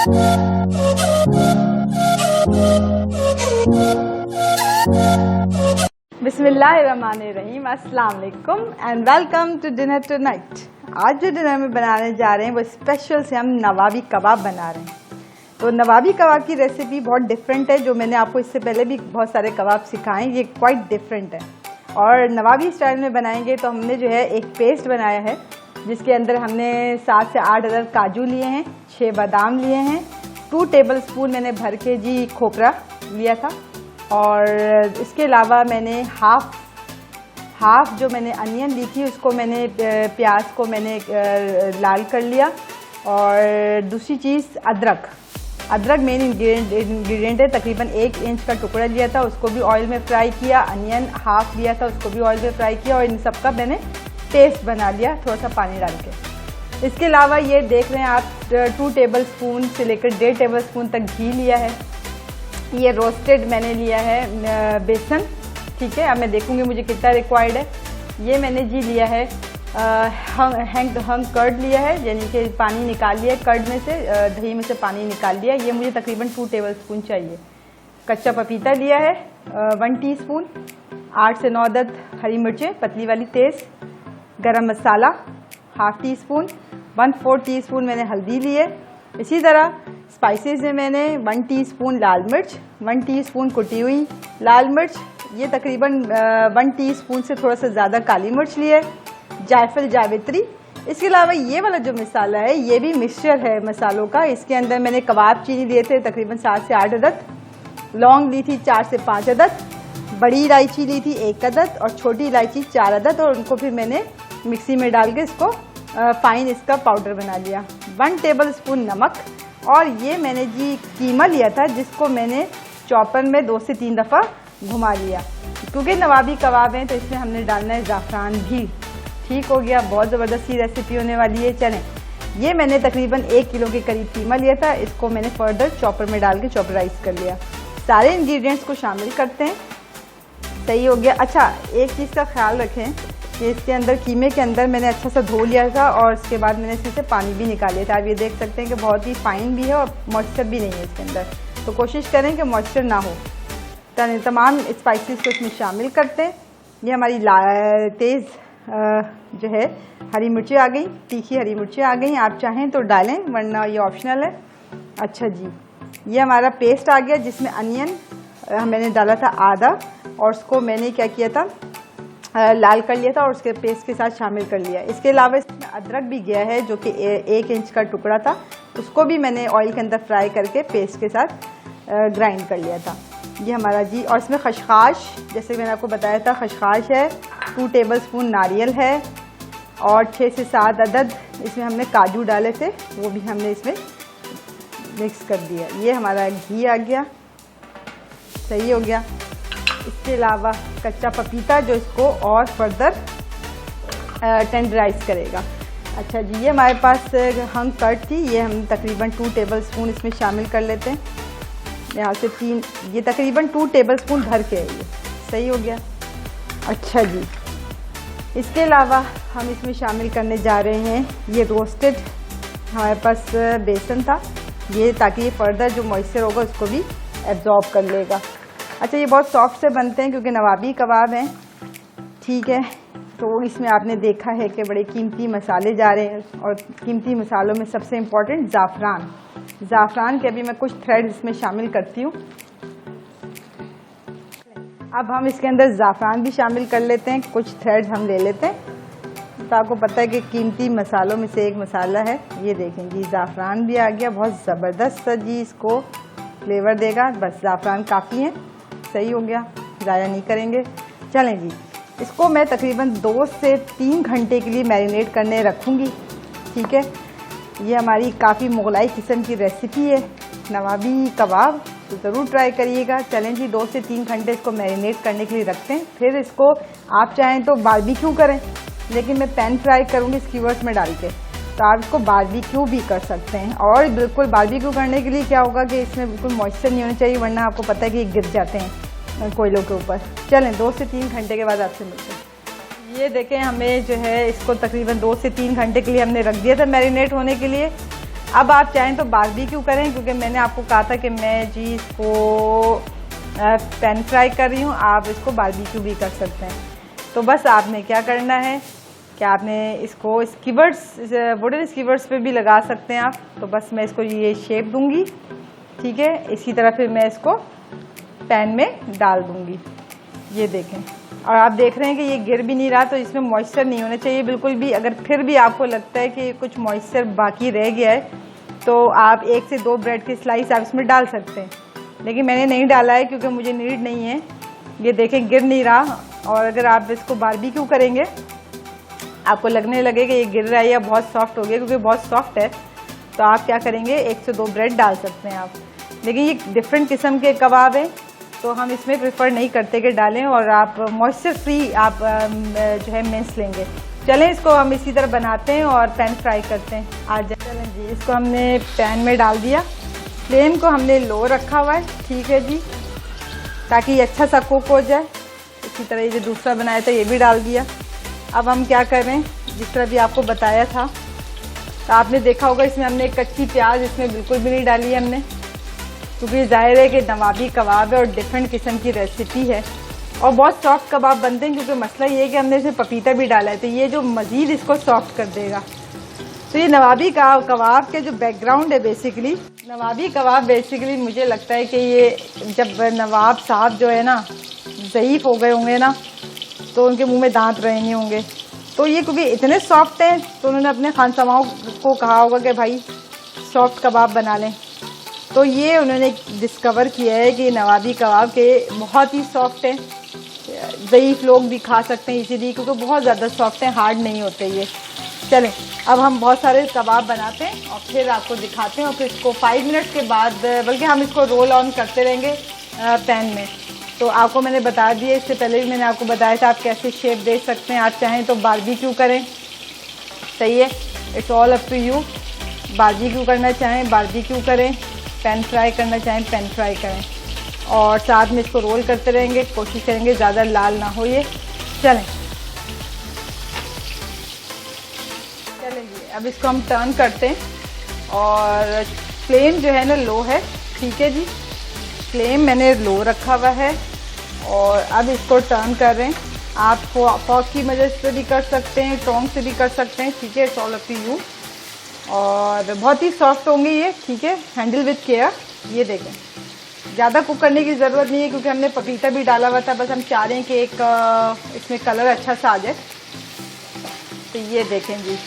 बिस्मिल्लाहिर्रहमानिर्रहीम, अस्सलाम वालेकुम and welcome to dinner tonight. आज जो डिनर में बनाने जा रहे हैं वो स्पेशल से हम नवाबी कबाब बना रहे हैं। तो नवाबी कबाब की रेसिपी बहुत डिफरेंट है, जो मैंने आपको इससे पहले भी बहुत सारे कबाब सिखाए, ये क्वाइट डिफरेंट है। और नवाबी स्टाइल में बनाएंगे तो हमने जो है एक पेस्ट बनाया है, जिसके अंदर हमने 7 से 8 अदद काजू लिए हैं, 6 बादाम लिए हैं, 2 टेबल स्पून मैंने भर के जी खोपरा लिया था, और इसके अलावा मैंने हाफ जो मैंने अनियन ली थी उसको मैंने प्याज को मैंने लाल कर लिया। और दूसरी चीज़ अदरक मेन इंग्रेडिएंट है, तकरीबन 1 इंच का टुकड़ा लिया था, उसको भी ऑयल में फ्राई किया। अनियन हाफ लिया था, उसको भी ऑयल में फ्राई किया, और इन सब का मैंने पेस्ट बना लिया थोड़ा सा पानी डाल के। इसके अलावा ये देख रहे हैं आप 2 टेबल स्पून से लेकर 1.5 टेबल स्पून तक घी लिया है। ये रोस्टेड मैंने लिया है बेसन, ठीक है। अब मैं देखूंगी मुझे कितना रिक्वायर्ड है। ये मैंने जी लिया है हंग कर्ड लिया है, यानी कि पानी निकाल लिया कर्ड में से, दही में से पानी निकाल लिया। ये मुझे तकरीबन 2 टेबल स्पून चाहिए। कच्चा पपीता लिया है 1 टीस्पून, 8 से 9 अदद हरी मिर्चें पतली वाली तेज़, गरम मसाला ½ टीस्पून, 1/4 टीस्पून मैंने हल्दी ली है। इसी तरह स्पाइसेस में मैंने 1 टीस्पून लाल मिर्च, 1 टीस्पून कुटी हुई लाल मिर्च, ये तकरीबन 1 टीस्पून से थोड़ा सा ज़्यादा काली मिर्च ली है, जायफल जावित्री। इसके अलावा ये वाला जो मसाला है ये भी मिक्सचर है मसालों का। इसके अंदर मैंने कबाब चीनी लिए थे तकरीबन 7 से 8 अदद, लौंग ली थी 4 से 5 अदद, बड़ी इलायची ली थी 1 अदद, और छोटी इलायची 4 अदद, और उनको फिर मैंने मिक्सी में डाल के इसको फाइन इसका पाउडर बना लिया। 1 टेबल स्पून नमक, और ये मैंने जी कीमा लिया था जिसको मैंने चॉपर में 2 से 3 दफ़ा घुमा लिया। क्योंकि नवाबी कबाब हैं तो इसमें हमने डालना है ज़ाफ़रान भी। ठीक हो गया, बहुत ज़बरदस्त सी रेसिपी होने वाली है। चलें, ये मैंने तकरीबन 1 किलो के करीब कीमा लिया था, इसको मैंने फर्दर चॉपर में डाल के चॉपराइज कर लिया। सारे इंग्रेडिएंट्स को शामिल करते हैं। सही हो गया। अच्छा, एक चीज़ का ख्याल रखें कि इसके अंदर कीमे के अंदर मैंने अच्छा सा धो लिया था, और उसके बाद मैंने इसमें से पानी भी निकाल लिया था। आप ये देख सकते हैं कि बहुत ही फाइन भी है और मॉइस्चर भी नहीं है इसके अंदर, तो कोशिश करें कि मॉइस्चर ना हो। तमाम स्पाइसेस को इसमें शामिल करते हैं। ये हमारी तेज़ जो है हरी मिर्चें आ गई, तीखी हरी मिर्चें आ गई, आप चाहें तो डालें वरना ये ऑप्शनल है। अच्छा जी, ये हमारा पेस्ट आ गया जिसमें अनियन मैंने डाला था आधा, और उसको मैंने क्या किया था लाल कर लिया था और उसके पेस्ट के साथ शामिल कर लिया। इसके अलावा इसमें अदरक भी गया है जो कि 1 इंच का टुकड़ा था, उसको भी मैंने ऑयल के अंदर फ्राई करके पेस्ट के साथ ग्राइंड कर लिया था। ये हमारा जी, और इसमें खशखाश, जैसे मैंने आपको बताया था, खशखाश है, 2 टेबल स्पून नारियल है, और 6 से 7 अदद इसमें हमने काजू डाले थे, वो भी हमने इसमें मिक्स कर दिया। ये हमारा घी आ गया, सही हो गया। इसके अलावा कच्चा पपीता जो इसको और फर्दर टेंडराइज करेगा। अच्छा जी, ये हमारे पास हंग कर्ड थी, ये हम तकरीबन 2 टेबल स्पून इसमें शामिल कर लेते हैं। यहाँ से 3, ये तकरीबन 2 टेबल स्पून भर के है ये, सही हो गया। अच्छा जी, इसके अलावा हम इसमें शामिल करने जा रहे हैं ये रोस्टेड हमारे पास बेसन था, ये ताकि ये फर्दर जो मॉइस्चर होगा उसको भी एब्जॉर्ब कर लेगा। अच्छा, ये बहुत सॉफ्ट से बनते हैं क्योंकि नवाबी कबाब हैं, ठीक है। तो इसमें आपने देखा है कि बड़े कीमती मसाले जा रहे हैं, और कीमती मसालों में सबसे इम्पॉर्टेंट ज़ाफ़रान के अभी मैं कुछ थ्रेड इसमें शामिल करती हूँ। अब हम इसके अंदर ज़ाफ़रान भी शामिल कर लेते हैं, कुछ थ्रेड हम ले लेते हैं। तो आपको पता है कि कीमती मसालों में से एक मसाला है, ये देखें जी, ज़ाफ़रान भी आ गया, बहुत ज़बरदस्त सा जी इसको फ्लेवर देगा। बस ज़ाफ़रान काफ़ी है, सही हो गया, ज़ाया नहीं करेंगे। चलें जी, इसको मैं तकरीबन 2 से 3 घंटे के लिए मैरिनेट करने रखूँगी, ठीक है। ये हमारी काफ़ी मुगलाई किस्म की रेसिपी है नवाबी कबाब, तो ज़रूर ट्राई करिएगा। चलें जी, 2 से 3 घंटे इसको मैरिनेट करने के लिए रखते हैं। फिर इसको आप चाहें तो बारबेक्यू करें, लेकिन मैं पैन फ्राई करूँगी स्कीवर्स में डाल के, तो आप इसको बारबेक्यू भी कर सकते हैं। और बिल्कुल बारबेक्यू करने के लिए क्या होगा कि इसमें बिल्कुल मॉइस्चर नहीं होना चाहिए, वरना आपको पता है कि ये गिर जाते हैं कोयलों के ऊपर। चलें, 2 से 3 घंटे के बाद आपसे मिलते हैं। ये देखें, हमें जो है इसको तकरीबन 2 से 3 घंटे के लिए हमने रख दिया था मैरिनेट होने के लिए। अब आप चाहें तो बारबेक्यू करें, क्योंकि मैंने आपको कहा था कि मैं जी इसको पैन फ्राई कर रही हूँ, आप इसको बारबेक्यू भी कर सकते हैं। तो बस आपने क्या करना है कि आपने इसको स्कीवर्स, वुडन स्कीवर्स पे भी लगा सकते हैं आप। तो बस मैं इसको ये शेप दूंगी, ठीक है। इसी तरह फिर मैं इसको पैन में डाल दूंगी, ये देखें। और आप देख रहे हैं कि ये गिर भी नहीं रहा, तो इसमें मॉइस्चर नहीं होना चाहिए बिल्कुल भी। अगर फिर भी आपको लगता है कि कुछ मॉइस्चर बाकी रह गया है तो आप 1 से 2 ब्रेड की स्लाइस आप इसमें डाल सकते हैं, लेकिन मैंने नहीं डाला है क्योंकि मुझे नीड नहीं है। ये देखें गिर नहीं रहा। और अगर आप इसको बारबेक्यू करेंगे आपको लगने लगे कि ये गिर रहा है या बहुत सॉफ्ट हो गया, क्योंकि बहुत सॉफ्ट है, तो आप क्या करेंगे 1 से 2 ब्रेड डाल सकते हैं आप। लेकिन ये डिफरेंट किस्म के कबाब हैं, तो हम इसमें प्रेफर नहीं करते कि डालें, और आप मॉइस्चर फ्री आप जो है मिन्स लेंगे। चलें इसको हम इसी तरह बनाते हैं और पैन फ्राई करते हैं। आज चलें जी, इसको हमने पैन में डाल दिया। फ्लेम को हमने लो रखा हुआ है, ठीक है जी, ताकि ये अच्छा सा कुक हो जाए। इसी तरह ये जो दूसरा बनाया था ये भी डाल दिया। अब हम क्या कर रहे हैं, जिस तरह भी आपको बताया था, तो आपने देखा होगा इसमें हमने कच्ची प्याज इसमें बिल्कुल भी नहीं डाली है हमने, क्योंकि जाहिर है कि नवाबी कबाब है और डिफरेंट किस्म की रेसिपी है और बहुत सॉफ्ट कबाब बनते हैं। क्योंकि मसला ये है कि हमने इसमें पपीता भी डाला है, तो ये जो मज़ीद इसको सॉफ्ट कर देगा। तो ये नवाबी कबाब के जो बैकग्राउंड है, बेसिकली नवाबी कबाब बेसिकली मुझे लगता है कि ये जब नवाब साहब जो है ना ज़ईफ़ हो गए होंगे ना, तो उनके मुंह में दांत रहे नहीं होंगे, तो ये क्योंकि इतने सॉफ्ट हैं तो उन्होंने अपने खानसमाओं को कहा होगा कि भाई सॉफ्ट कबाब बना लें। तो ये उन्होंने डिस्कवर किया है कि नवाबी कबाब के बहुत ही सॉफ्ट हैं, ज़ईफ़ लोग भी खा सकते हैं इसीलिए, क्योंकि बहुत ज़्यादा सॉफ्ट हैं, हार्ड नहीं होते ये। चलें अब हम बहुत सारे कबाब बनाते हैं और फिर आपको दिखाते हैं, और फिर इसको 5 मिनट के बाद, बल्कि हम इसको रोल ऑन करते रहेंगे पैन में। तो आपको मैंने बता दिया, इससे पहले भी मैंने आपको बताया था आप कैसे शेप दे सकते हैं। आप चाहें तो बारबेक्यू करें, सही है, it's all up to you. Barbecue करना चाहें बारबेक्यू करें, पैन फ्राई करना चाहें पैन फ्राई करें, और साथ में इसको रोल करते रहेंगे, कोशिश करेंगे ज़्यादा लाल ना हो ये। चलें अब इसको हम टर्न करते हैं, और फ्लेम जो है ना लो है, ठीक है जी, फ्लेम मैंने लो रखा हुआ है। और अब इसको टर्न कर रहे हैं, आप फॉर्क की मदद से भी कर सकते हैं, टोंग से भी कर सकते हैं, ठीक है, it's all up to you. और बहुत ही सॉफ्ट होंगे ये, ठीक है, हैंडल विथ केयर। ये देखें ज़्यादा कुक करने की ज़रूरत नहीं है, क्योंकि हमने पपीता भी डाला हुआ था, बस हम चाह रहे हैं कि एक इसमें कलर अच्छा सा आ जाए। तो ये देखें जी,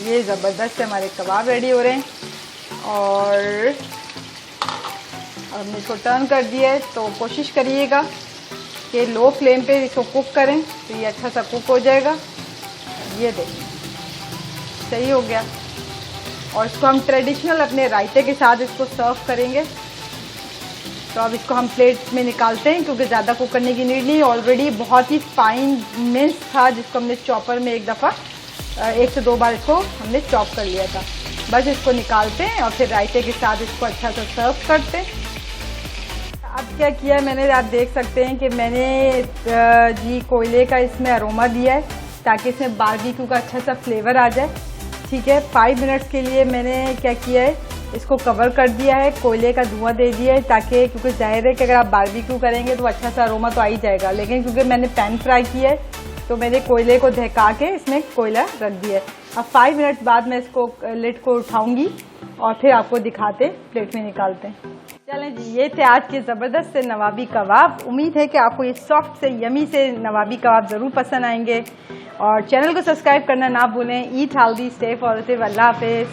ये ज़बरदस्त से हमारे कबाब रेडी हो रहे हैं। और हमने इसको टर्न कर दिया है, तो कोशिश करिएगा कि लो फ्लेम पे इसको कुक करें, तो ये अच्छा सा कुक हो जाएगा। ये देखिए सही हो गया। और इसको हम ट्रेडिशनल अपने रायते के साथ इसको सर्व करेंगे। तो अब इसको हम प्लेट में निकालते हैं, क्योंकि ज़्यादा कुक करने की नीड नहीं। ऑलरेडी बहुत ही फाइन मिन्स था, जिसको हमने चॉपर में एक दफ़ा 1 से 2 बार इसको हमने चॉप कर लिया था। बस इसको निकालते हैं और फिर रायते के साथ इसको अच्छा सा सर्व करते हैं। अब क्या किया है मैंने, आप देख सकते हैं कि मैंने जी कोयले का इसमें अरोमा दिया है, ताकि इसमें बारबेक्यू का अच्छा सा फ्लेवर आ जाए, ठीक है। 5 मिनट्स के लिए मैंने क्या किया है, इसको कवर कर दिया है, कोयले का धुआं दे दिया है, ताकि, क्योंकि जाहिर है कि अगर आप बारबेक्यू करेंगे तो अच्छा सा अरोमा तो आ ही जाएगा। लेकिन क्योंकि मैंने पैन फ्राई किया है, तो मैंने कोयले को धका के इसमें कोयला रख दिया है। अब 5 मिनट बाद मैं इसको लिड को उठाऊंगी और फिर आपको दिखाते, प्लेट में निकालते हैं। चलें जी, ये थे आज के ज़बरदस्त से नवाबी कबाब। उम्मीद है कि आपको ये सॉफ्ट से यमी से नवाबी कबाब ज़रूर पसंद आएंगे, और चैनल को सब्सक्राइब करना ना भूलें। Eat healthy, stay positive. अल्लाह हाफिज़।